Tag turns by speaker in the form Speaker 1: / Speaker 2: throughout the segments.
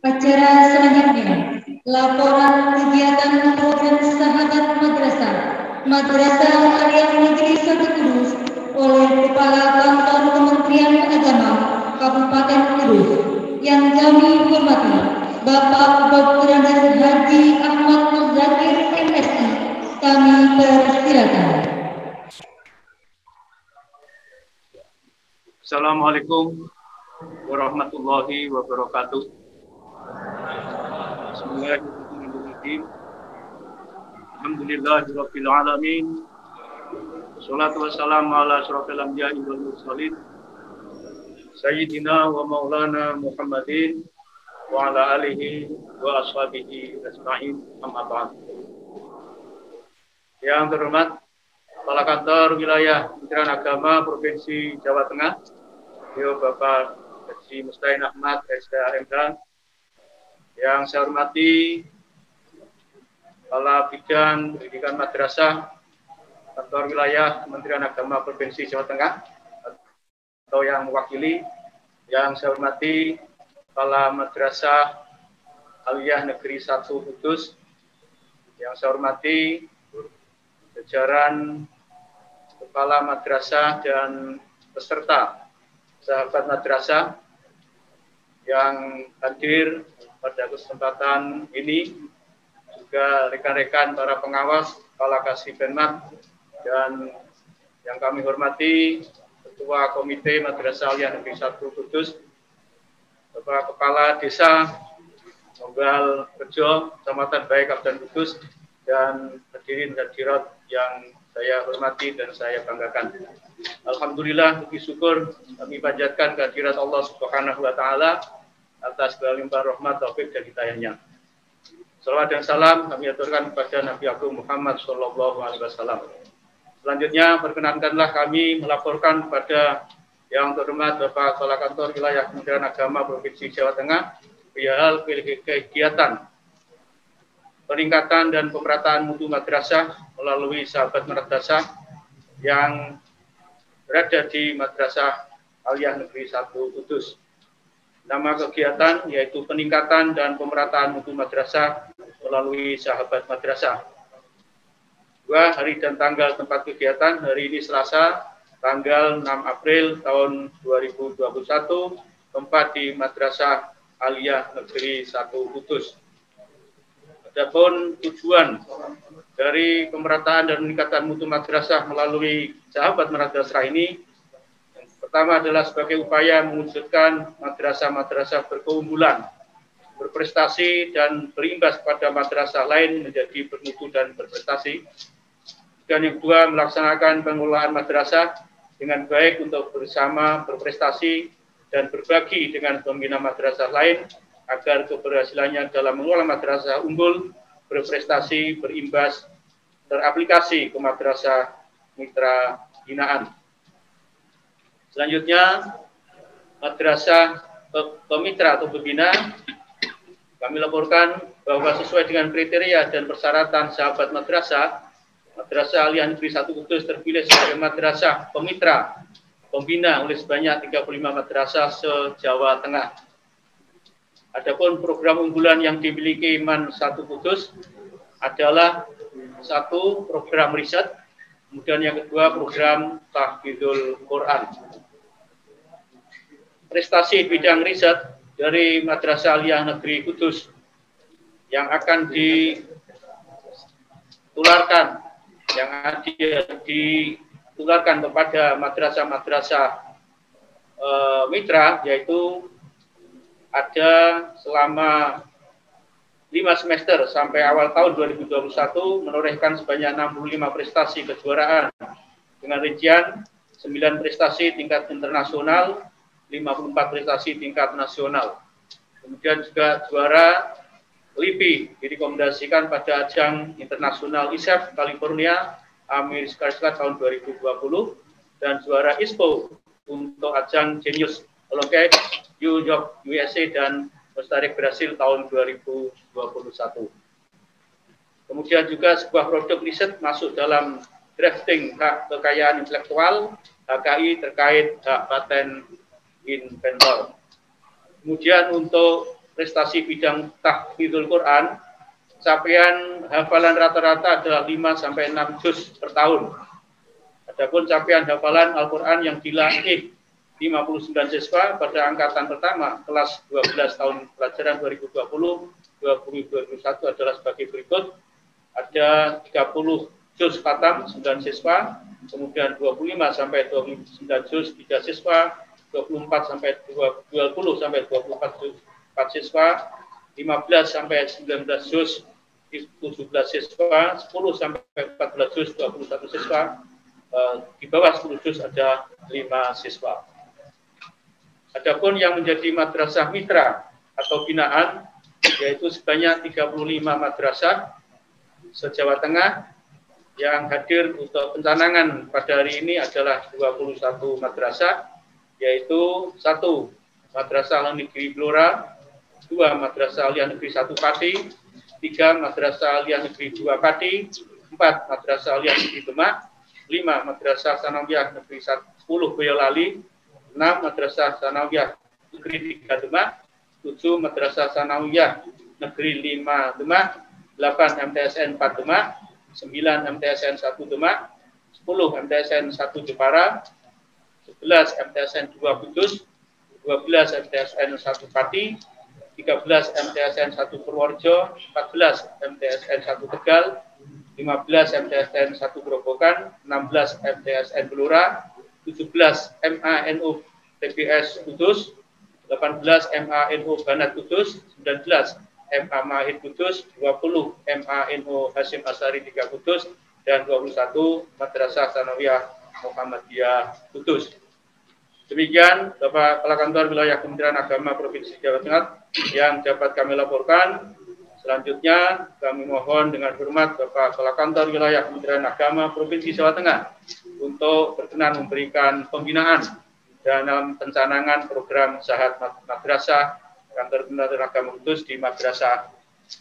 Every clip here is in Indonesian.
Speaker 1: Acara selanjutnya, laporan kegiatan program Sahabat Madrasah Madrasah Aliyah Negeri 1 Kudus oleh Kepala Kantor Kementerian Agama Kabupaten Kudus yang kami hormati Bapak Dr. Haji Ahmad Muzakir MSI. Kami persilakan.
Speaker 2: Assalamualaikum warahmatullahi wabarakatuh. Bismillahirrahmanirrahim. Alhamdulillahirabbil alamin. Wassalatu wassalamu ala asyrofil anbiya'i wal mursalin Sayyidina wa maulana Muhammadin wa ala alihi wa ashabihi ajma'in, amma ba'd. Yang terhormat Kepala Kantor Wilayah Kementerian Agama Provinsi Jawa Tengah, beliau Bapak Haji Mustain Ahmad SKMH. Yang saya hormati Kepala Bidang Pendidikan Madrasah Kantor Wilayah Kementerian Agama Provinsi Jawa Tengah atau yang mewakili. Yang saya hormati Kepala Madrasah Aliyah Negeri 1 Kudus. Yang saya hormati jajaran Kepala Madrasah dan peserta sahabat madrasah yang hadir pada kesempatan ini, juga rekan-rekan para pengawas, Kepala Kasih-Penmat, dan yang kami hormati Ketua Komite Madrasah Aliyah Negeri 1 Kudus, Bapak Kepala Desa Monggal Rejo, Kecamatan Baik, Kabupaten Kudus, dan hadirin hadirat yang saya hormati dan saya banggakan. Alhamdulillah, puji syukur kami panjatkan kehadirat Allah Subhanahu wa taala atas segala limpah rahmat, taufik dan hidayahnya. Salawat dan salam kami aturkan kepada Nabi Agung Muhammad sallallahu alaihi wasallam. Selanjutnya perkenankanlah kami melaporkan kepada yang terhormat Bapak Kepala Kantor Wilayah Kementerian Agama Provinsi Jawa Tengah perihal kegiatan peningkatan dan pemerataan mutu madrasah melalui sahabat madrasah yang berada di Madrasah Aliyah Negeri 1 Kudus. Nama kegiatan yaitu peningkatan dan pemerataan mutu madrasah melalui sahabat madrasah. Hari dan tanggal tempat kegiatan hari ini Selasa, tanggal 6 April tahun 2021, tempat di Madrasah Aliyah Negeri 1 Kudus. Adapun tujuan dari pemerataan dan peningkatan mutu madrasah melalui sahabat madrasah ini, yang pertama adalah sebagai upaya mewujudkan madrasah-madrasah berkeunggulan, berprestasi dan berimbas pada madrasah lain menjadi bermutu dan berprestasi. Dan yang kedua, melaksanakan pengelolaan madrasah dengan baik untuk bersama berprestasi dan berbagi dengan pembina madrasah lain agar keberhasilannya dalam mengelola madrasah unggul, berprestasi, berimbas, teraplikasi ke madrasah mitra binaan. Selanjutnya, madrasah pemitra atau pembina, kami laporkan bahwa sesuai dengan kriteria dan persyaratan sahabat madrasah, Madrasah Aliyah Negeri 1 Kudus terpilih sebagai madrasah pemitra pembina oleh sebanyak 35 madrasah se-Jawa Tengah. Adapun program unggulan yang dimiliki MAN 1 Kudus adalah satu, program riset, kemudian yang kedua program tahfidzul Quran. Prestasi bidang riset dari Madrasah Aliyah Negeri Kudus yang akan ditularkan kepada madrasah-madrasah mitra, yaitu ada selama 5 semester sampai awal tahun 2021 menorehkan sebanyak 65 prestasi kejuaraan dengan rincian 9 prestasi tingkat internasional, 54 prestasi tingkat nasional. Kemudian juga juara LIPI direkomendasikan pada ajang internasional ISEF California, Amerika Serikat tahun 2020, dan juara ISPO untuk ajang Genius Olympic New York USA dan Costa Rica Brasil tahun 2021. Kemudian juga sebuah produk riset masuk dalam drafting hak kekayaan intelektual HKI terkait hak paten inventor. Kemudian untuk prestasi bidang tahfidzul Quran, capaian hafalan rata-rata adalah 5-6 juz per tahun. Adapun capaian hafalan Al-Quran yang dilatih 59 siswa pada angkatan pertama kelas 12 tahun pelajaran 2020-2021 adalah sebagai berikut. Ada 30 juz khatam 9 siswa, kemudian 25 sampai 29 juz 3 siswa, 24 sampai 20 sampai 24 juz 4 siswa, 15 sampai 19 juz 17 siswa, 10 sampai 14 juz 21 siswa, di bawah 10 juz ada 5 siswa. Adapun yang menjadi madrasah mitra atau binaan, yaitu sebanyak 35 madrasah se-Jawa Tengah. Yang hadir untuk pencanangan pada hari ini adalah 21 madrasah, yaitu 1 Madrasah Negeri Blora, 2 Madrasah Aliyah Negeri 1 Pati, 3 Madrasah Aliyah Negeri 2 Pati, 4 Madrasah Aliyah Negeri Demak, 5 Madrasah Sanawiyah Negeri 10 Boyolali, 6 Madrasah Sanawiyah Negeri 3 Demak, 7 Madrasah Sanawiyah Negeri 5 Demak, 8 MTSN 4 Demak, 9 MTSN 1 Demak, 10 MTSN 1 Jepara, 11 MTSN 2 Kudus, 12 MTSN 1 Pati, 13 MTSN 1 Purworejo, 14 MTSN 1 Tegal, 15 MTSN 1 Grobogan, 16 MTSN Blora, 17 MANU TBS Kudus, 18 MANU Banat Kudus, 19 MA Mahid Kudus, 20 MANU Hasyim Asy'ari 3 Kudus, dan 21 Madrasah Sanawiyah Muhammadiyah Kudus. Demikian Bapak Kepala Kantor Wilayah Kementerian Agama Provinsi Jawa Tengah yang dapat kami laporkan. Selanjutnya kami mohon dengan hormat Bapak Kepala Kantor Wilayah Kementerian Agama Provinsi Jawa Tengah untuk berkenan memberikan pembinaan dalam pencanangan program Sahat Madrasah Kantor Kementerian Agama Kudus di Madrasah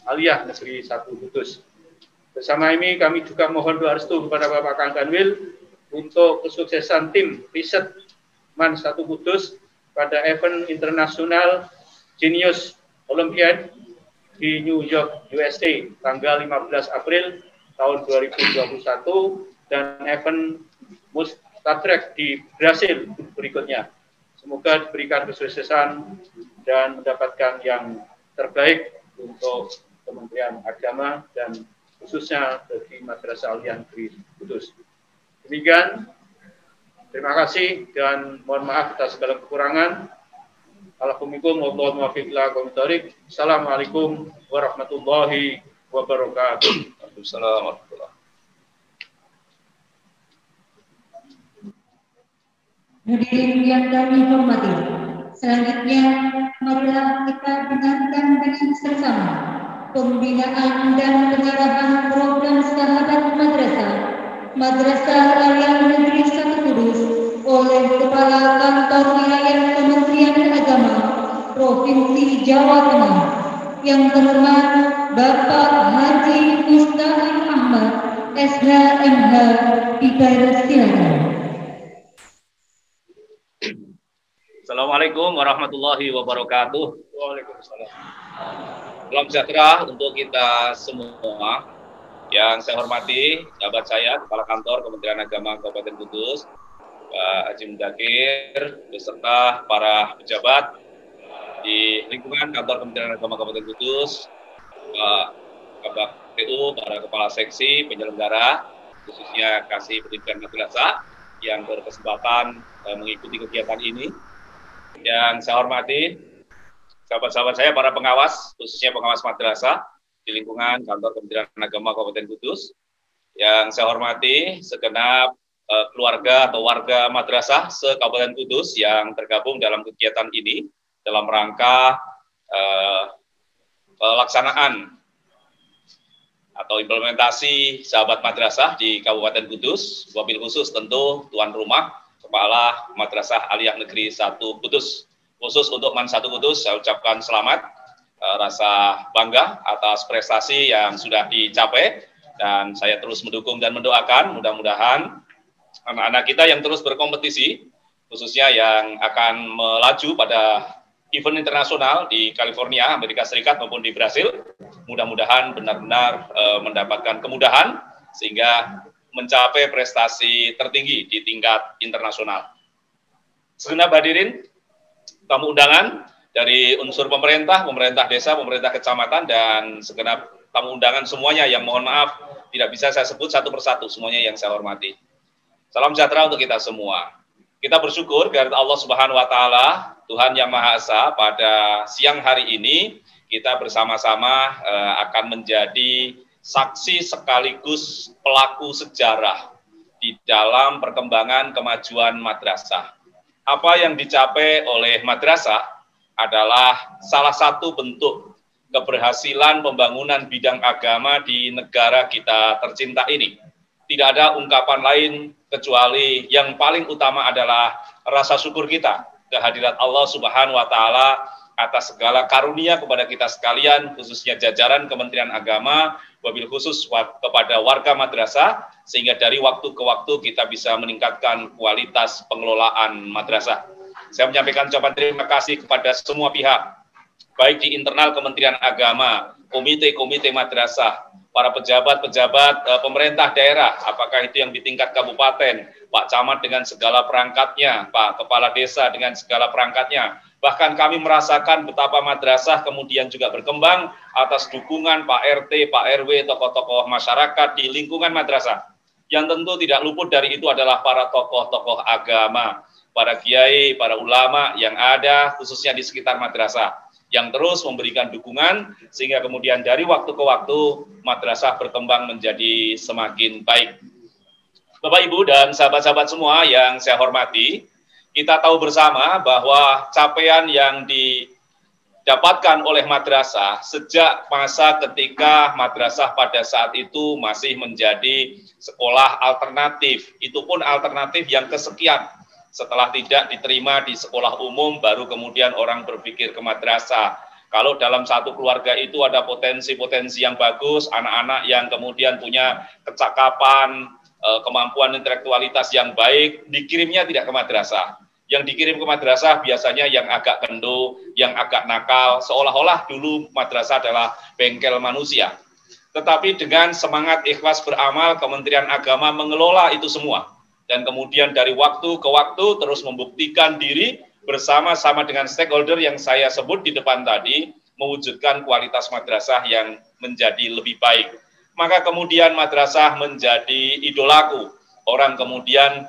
Speaker 2: Aliyah Negeri 1 Kudus. Bersama ini kami juga mohon doa restu kepada Bapak Kang Kanwil untuk kesuksesan tim riset MAN 1 Kudus pada event internasional Genius Olympiad di New York, USA tanggal 15 April tahun 2021 dan event Star Trek di Brasil berikutnya. Semoga diberikan kesuksesan dan mendapatkan yang terbaik untuk Kementerian Agama dan khususnya bagi Madrasah Aliyah Negeri Kudus. Demikian, terima kasih dan mohon maaf atas segala kekurangan. Assalamualaikum warahmatullahi wabarakatuh.
Speaker 3: Waalaikumsalam warahmatullahi.
Speaker 1: Hadirin yang kami hormati, selanjutnya marilah kita dengarkan dengan seksama pembinaan dan pengarahan program Sahabat Madrasah Madrasah Aliyah Negeri 1 Kudus oleh Kepala Kantor Wilayah Kementerian Agama Provinsi Jawa Tengah yang terhormat Bapak Haji Mustahil Ahmad SHMH, dipersilakan.
Speaker 3: Assalamualaikum warahmatullahi wabarakatuh.
Speaker 2: Waalaikumsalam.
Speaker 3: Salam sejahtera untuk kita semua. Yang saya hormati, sahabat saya, Kepala Kantor Kementerian Agama Kabupaten Kudus, Pak Haji Mudakir, beserta para pejabat di lingkungan Kantor Kementerian Agama Kabupaten Kudus, Pak KPU, para kepala seksi, penyelenggara, khususnya Kasih Pendidikan Madrasah yang berkesempatan mengikuti kegiatan ini. Yang saya hormati, sahabat-sahabat saya, para pengawas, khususnya pengawas madrasah di lingkungan Kantor Kementerian Agama Kabupaten Kudus. Yang saya hormati segenap keluarga atau warga madrasah se-Kabupaten Kudus yang tergabung dalam kegiatan ini dalam rangka pelaksanaan atau implementasi sahabat madrasah di Kabupaten Kudus, wabil khusus tentu tuan rumah Kepala Madrasah Aliyah Negeri 1 Kudus. Khusus untuk MAN 1 Kudus, saya ucapkan selamat, rasa bangga atas prestasi yang sudah dicapai, dan saya terus mendukung dan mendoakan mudah-mudahan anak-anak kita yang terus berkompetisi, khususnya yang akan melaju pada event internasional di California, Amerika Serikat maupun di Brasil. Mudah-mudahan benar-benar mendapatkan kemudahan sehingga mencapai prestasi tertinggi di tingkat internasional. Segenap hadirin, tamu undangan dari unsur pemerintah, pemerintah desa, pemerintah kecamatan, dan segenap tamu undangan semuanya yang mohon maaf tidak bisa saya sebut satu persatu, semuanya yang saya hormati. Salam sejahtera untuk kita semua. Kita bersyukur kepada Allah Subhanahu wa Ta'ala, Tuhan Yang Maha Esa, pada siang hari ini kita bersama-sama akan menjadi saksi sekaligus pelaku sejarah di dalam perkembangan kemajuan madrasah. Apa yang dicapai oleh madrasah adalah salah satu bentuk keberhasilan pembangunan bidang agama di negara kita tercinta ini. Tidak ada ungkapan lain kecuali yang paling utama adalah rasa syukur kita kehadirat Allah Subhanahu wa Ta'ala atas segala karunia kepada kita sekalian, khususnya jajaran Kementerian Agama, wabil khusus kepada warga madrasah, sehingga dari waktu ke waktu kita bisa meningkatkan kualitas pengelolaan madrasah. Saya menyampaikan ucapan terima kasih kepada semua pihak, baik di internal Kementerian Agama, komite-komite madrasah, para pejabat-pejabat pemerintah daerah, apakah itu yang di tingkat kabupaten, Pak Camat dengan segala perangkatnya, Pak Kepala Desa dengan segala perangkatnya. Bahkan kami merasakan betapa madrasah kemudian juga berkembang atas dukungan Pak RT, Pak RW, tokoh-tokoh masyarakat di lingkungan madrasah. Yang tentu tidak luput dari itu adalah para tokoh-tokoh agama, para kiai, para ulama yang ada khususnya di sekitar madrasah, yang terus memberikan dukungan sehingga kemudian dari waktu ke waktu madrasah berkembang menjadi semakin baik. Bapak, Ibu, dan sahabat-sahabat semua yang saya hormati, kita tahu bersama bahwa capaian yang didapatkan oleh madrasah sejak masa ketika madrasah pada saat itu masih menjadi sekolah alternatif, itu pun alternatif yang kesekian. Setelah tidak diterima di sekolah umum, baru kemudian orang berpikir ke madrasah. Kalau dalam satu keluarga itu ada potensi-potensi yang bagus, anak-anak yang kemudian punya kecakapan, kemampuan intelektualitas yang baik, dikirimnya tidak ke madrasah. Yang dikirim ke madrasah biasanya yang agak kendo, yang agak nakal, seolah-olah dulu madrasah adalah bengkel manusia. Tetapi dengan semangat ikhlas beramal, Kementerian Agama mengelola itu semua. Dan kemudian dari waktu ke waktu terus membuktikan diri bersama-sama dengan stakeholder yang saya sebut di depan tadi, mewujudkan kualitas madrasah yang menjadi lebih baik. Maka kemudian madrasah menjadi idolaku. Orang kemudian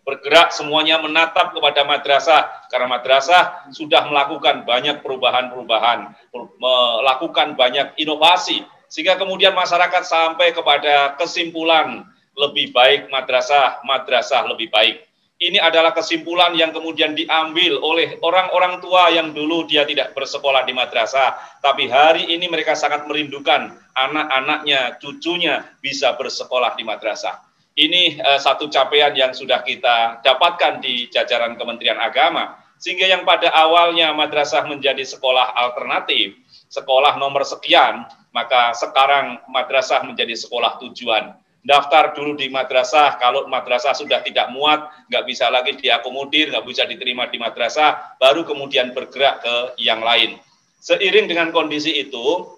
Speaker 3: bergerak semuanya menatap kepada madrasah, karena madrasah sudah melakukan banyak perubahan-perubahan, melakukan banyak inovasi, sehingga kemudian masyarakat sampai kepada kesimpulan lebih baik madrasah, madrasah lebih baik. Ini adalah kesimpulan yang kemudian diambil oleh orang-orang tua yang dulu dia tidak bersekolah di madrasah, tapi hari ini mereka sangat merindukan anak-anaknya, cucunya bisa bersekolah di madrasah. Ini satu capaian yang sudah kita dapatkan di jajaran Kementerian Agama, sehingga yang pada awalnya madrasah menjadi sekolah alternatif, sekolah nomor sekian, maka sekarang madrasah menjadi sekolah tujuan. Daftar dulu di madrasah, kalau madrasah sudah tidak muat, nggak bisa lagi diakomodir, nggak bisa diterima di madrasah, baru kemudian bergerak ke yang lain. Seiring dengan kondisi itu,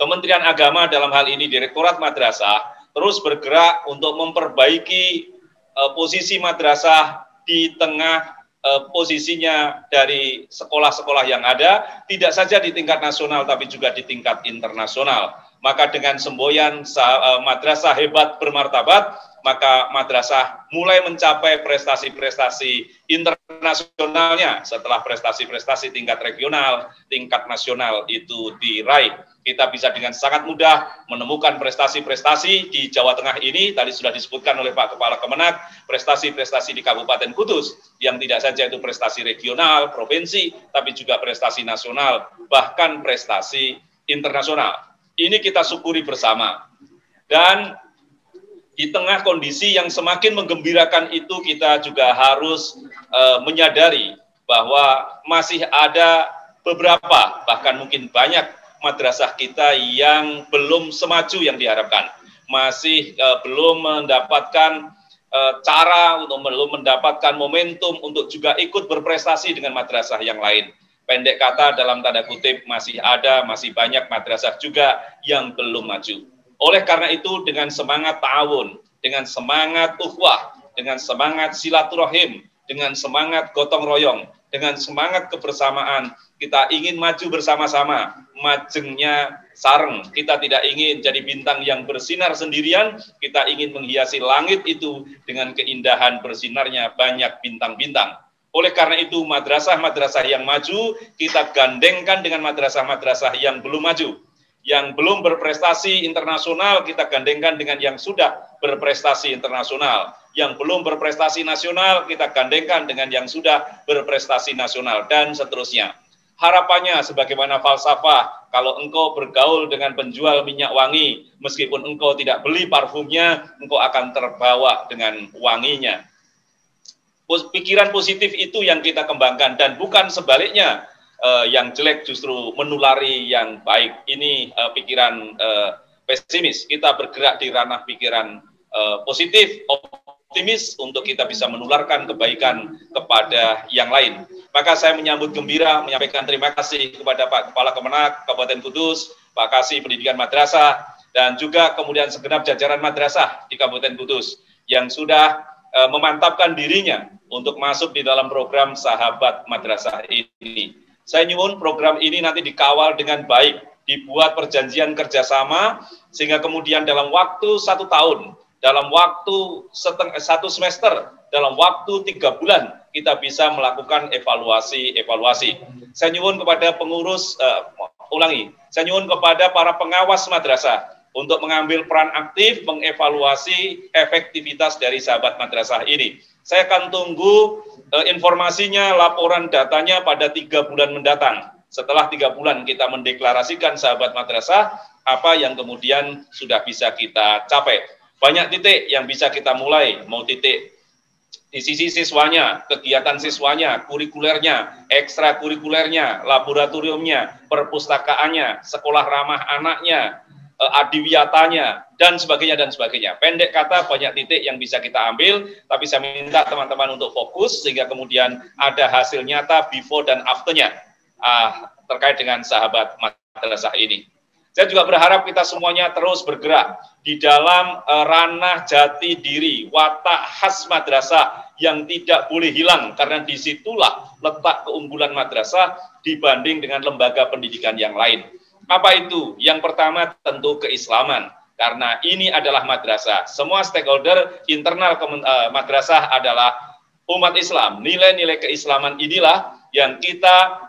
Speaker 3: Kementerian Agama dalam hal ini Direktorat Madrasah terus bergerak untuk memperbaiki posisi madrasah di tengah posisinya dari sekolah-sekolah yang ada, tidak saja di tingkat nasional tapi juga di tingkat internasional. Maka dengan semboyan madrasah hebat bermartabat, maka madrasah mulai mencapai prestasi-prestasi internasionalnya setelah prestasi-prestasi tingkat regional, tingkat nasional itu diraih. Kita bisa dengan sangat mudah menemukan prestasi-prestasi di Jawa Tengah ini, tadi sudah disebutkan oleh Pak Kepala Kemenak, prestasi-prestasi di Kabupaten Kudus, yang tidak saja itu prestasi regional, provinsi, tapi juga prestasi nasional, bahkan prestasi internasional. Ini kita syukuri bersama. Dan di tengah kondisi yang semakin menggembirakan itu, kita juga harus menyadari bahwa masih ada beberapa, bahkan mungkin banyak madrasah kita yang belum semaju yang diharapkan, masih belum mendapatkan cara untuk belum mendapatkan momentum untuk juga ikut berprestasi dengan madrasah yang lain. Pendek kata, dalam tanda kutip, masih banyak madrasah juga yang belum maju. Oleh karena itu, dengan semangat ta'awun, dengan semangat ukhuwah, dengan semangat silaturahim, dengan semangat gotong royong, dengan semangat kebersamaan, kita ingin maju bersama-sama. Majengnya sareng, kita tidak ingin jadi bintang yang bersinar sendirian, kita ingin menghiasi langit itu dengan keindahan bersinarnya banyak bintang-bintang. Oleh karena itu, madrasah-madrasah yang maju, kita gandengkan dengan madrasah-madrasah yang belum maju. Yang belum berprestasi internasional, kita gandengkan dengan yang sudah berprestasi internasional. Yang belum berprestasi nasional, kita gandengkan dengan yang sudah berprestasi nasional, dan seterusnya. Harapannya, sebagaimana falsafah, kalau engkau bergaul dengan penjual minyak wangi, meskipun engkau tidak beli parfumnya, engkau akan terbawa dengan wanginya. Pikiran positif itu yang kita kembangkan, dan bukan sebaliknya, yang jelek justru menulari yang baik. Ini pikiran pesimis. Kita bergerak di ranah pikiran positif, optimis, untuk kita bisa menularkan kebaikan kepada yang lain. Maka saya menyambut gembira, menyampaikan terima kasih kepada Pak Kepala Kemenak Kabupaten Kudus, Pak Kasih Pendidikan Madrasah, dan juga kemudian segenap jajaran madrasah di Kabupaten Kudus yang sudah memantapkan dirinya untuk masuk di dalam program Sahabat Madrasah ini. Saya nyuwun program ini nanti dikawal dengan baik, dibuat perjanjian kerjasama, sehingga kemudian dalam waktu 1 tahun, dalam waktu 1 semester, dalam waktu 3 bulan, kita bisa melakukan evaluasi. Saya nyuwun kepada pengurus, saya nyuwun kepada para pengawas madrasah, untuk mengambil peran aktif mengevaluasi efektivitas dari Sahabat Madrasah ini. Saya akan tunggu informasinya, laporan datanya pada 3 bulan mendatang. Setelah 3 bulan kita mendeklarasikan Sahabat Madrasah, apa yang kemudian sudah bisa kita capai. Banyak titik yang bisa kita mulai, mau titik di sisi siswanya, kegiatan siswanya, kurikulernya, ekstrakurikulernya, laboratoriumnya, perpustakaannya, sekolah ramah anaknya, adiwiyatanya, dan sebagainya. Pendek kata, banyak titik yang bisa kita ambil, tapi saya minta teman-teman untuk fokus, sehingga kemudian ada hasil nyata before dan after-nya terkait dengan Sahabat Madrasah ini. Saya juga berharap kita semuanya terus bergerak di dalam ranah jati diri, watak khas madrasah yang tidak boleh hilang, karena disitulah letak keunggulan madrasah dibanding dengan lembaga pendidikan yang lain. Apa itu? Yang pertama tentu keislaman, karena ini adalah madrasah. Semua stakeholder internal madrasah adalah umat Islam. Nilai-nilai keislaman inilah yang kita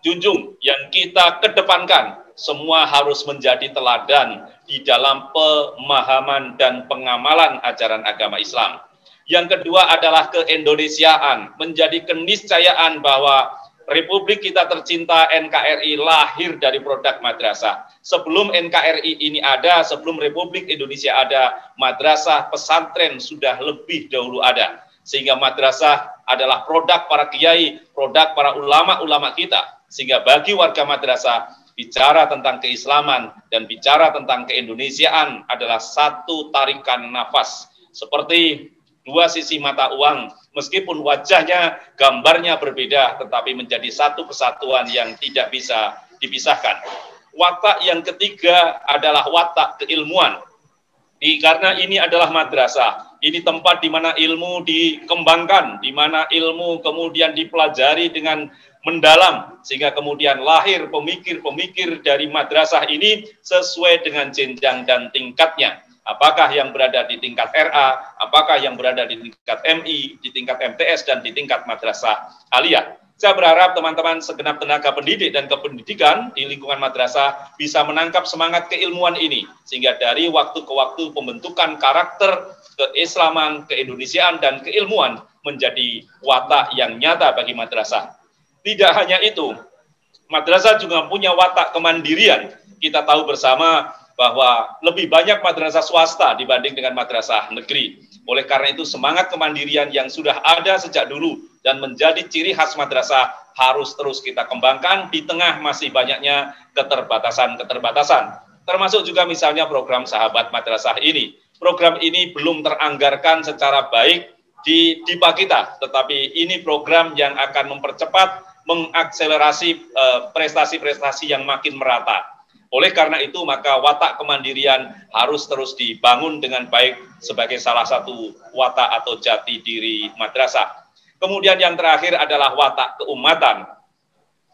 Speaker 3: junjung, yang kita kedepankan. Semua harus menjadi teladan di dalam pemahaman dan pengamalan ajaran agama Islam. Yang kedua adalah keindonesiaan, menjadi keniscayaan bahwa Republik kita tercinta NKRI lahir dari produk madrasah. Sebelum NKRI ini ada, sebelum Republik Indonesia ada, madrasah pesantren sudah lebih dahulu ada. Sehingga madrasah adalah produk para kiai, produk para ulama-ulama kita. Sehingga bagi warga madrasah, bicara tentang keislaman dan bicara tentang keindonesiaan adalah satu tarikan nafas. Seperti 2 sisi mata uang, meskipun wajahnya, gambarnya berbeda, tetapi menjadi satu kesatuan yang tidak bisa dipisahkan. Watak yang ketiga adalah watak keilmuan. Karena ini adalah madrasah, ini tempat di mana ilmu dikembangkan, di mana ilmu kemudian dipelajari dengan mendalam, sehingga kemudian lahir pemikir-pemikir dari madrasah ini sesuai dengan jenjang dan tingkatnya. Apakah yang berada di tingkat RA, apakah yang berada di tingkat MI, di tingkat MTS, dan di tingkat madrasah aliyah. Saya berharap teman-teman segenap tenaga pendidik dan kependidikan di lingkungan madrasah bisa menangkap semangat keilmuan ini, sehingga dari waktu ke waktu pembentukan karakter keislaman, keindonesiaan, dan keilmuan menjadi watak yang nyata bagi madrasah. Tidak hanya itu, madrasah juga punya watak kemandirian. Kita tahu bersama bahwa lebih banyak madrasah swasta dibanding dengan madrasah negeri. Oleh karena itu, semangat kemandirian yang sudah ada sejak dulu dan menjadi ciri khas madrasah harus terus kita kembangkan di tengah masih banyaknya keterbatasan-keterbatasan. Termasuk juga misalnya program Sahabat Madrasah ini. Program ini belum teranggarkan secara baik di DIPA kita, tetapi ini program yang akan mempercepat mengakselerasi prestasi-prestasi yang makin merata. Oleh karena itu, maka watak kemandirian harus terus dibangun dengan baik sebagai salah satu watak atau jati diri madrasah. Kemudian yang terakhir adalah watak keumatan.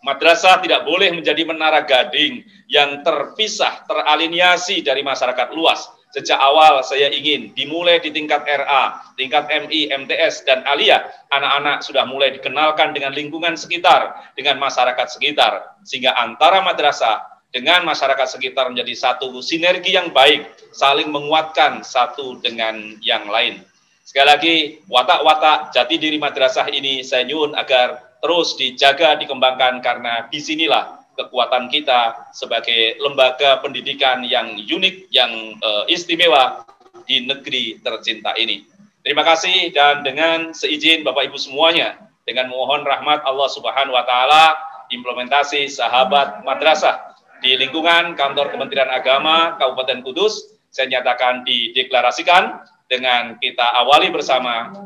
Speaker 3: Madrasah tidak boleh menjadi menara gading yang terpisah, teraliniasi dari masyarakat luas. Sejak awal saya ingin dimulai di tingkat RA, tingkat MI, MTS, dan Aliyah. Anak-anak sudah mulai dikenalkan dengan lingkungan sekitar, dengan masyarakat sekitar. Sehingga antara madrasah dengan masyarakat sekitar menjadi satu sinergi yang baik, saling menguatkan satu dengan yang lain. Sekali lagi, watak-watak jati diri madrasah ini saya nyuwun agar terus dijaga, dikembangkan, karena disinilah kekuatan kita sebagai lembaga pendidikan yang unik, yang istimewa di negeri tercinta ini. Terima kasih, dan dengan seizin Bapak Ibu semuanya, dengan mohon rahmat Allah Subhanahu wa Ta'ala, implementasi sahabat madrasah di lingkungan Kantor Kementerian Agama Kabupaten Kudus, saya nyatakan dideklarasikan dengan kita awali bersama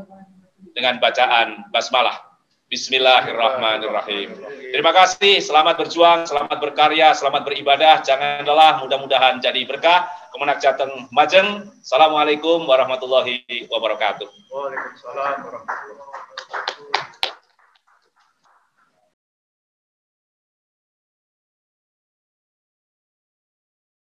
Speaker 3: dengan bacaan basmalah. Bismillahirrahmanirrahim. Terima kasih, selamat berjuang, selamat berkarya, selamat beribadah, jangan lelah, mudah-mudahan jadi berkah. Kemenak Jateng Majeng. Assalamualaikum warahmatullahi wabarakatuh.
Speaker 2: Waalaikumsalam warahmatullahi wabarakatuh.